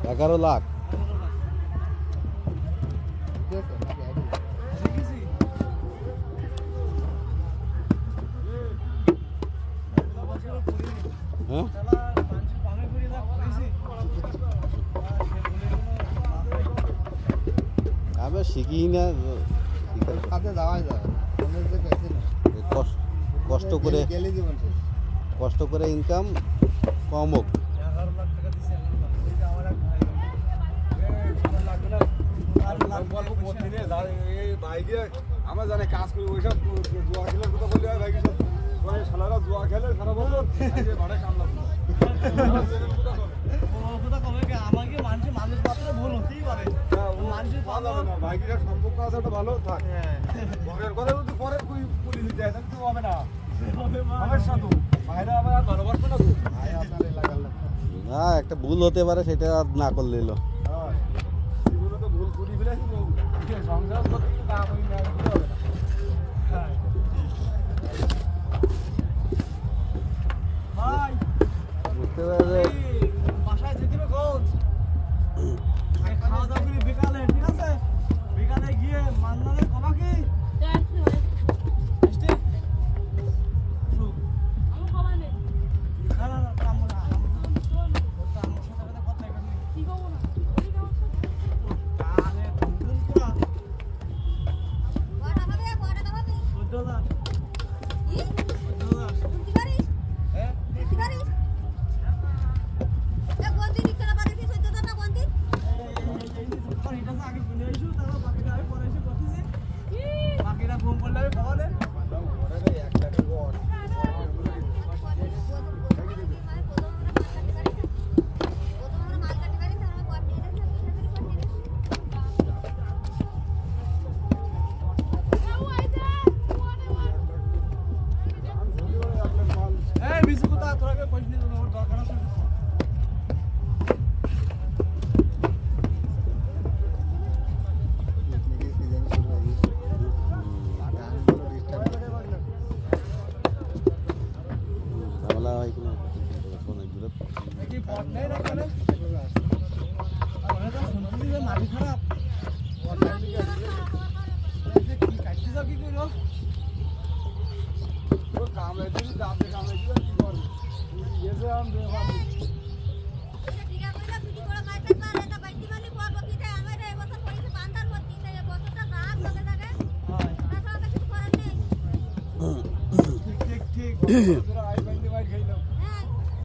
$11 লাখ আমি শিখি না কষ্ট করে ইনকাম কম হোক আমরা জানি কাজ করি ওইসব জুয়া খেলার কথা বললে হয় ভাই সব সালারা জুয়া খেলে সারা বছর ভাড়া কামলা আমাকে মানুষ মাত্র ভুল হতেই পারে ভাইগিরার সম্পর্ক আছে একটা ভালো থাক ঘরের কথা যদি পরে পুলিশ দেয় তাহলে তো হবে না সমস্যা তো ভাইরা আবার আর ভালোবাসবে না তো ভাই আপনার এলাকার লোক না একটা ভুল হতে পারে সেটা না করলে এলো এগুলো তো ভুল করি ফেলেছি সংসার করতে কাম হই না হবে না ভাই বুঝতে পারবে বাসায় যেতে হবে কোন খাওয়া দাওয়া করে বিকালে ঠিক আছে বিকালে গিয়ে মান্নাদের কবা কি ঠিক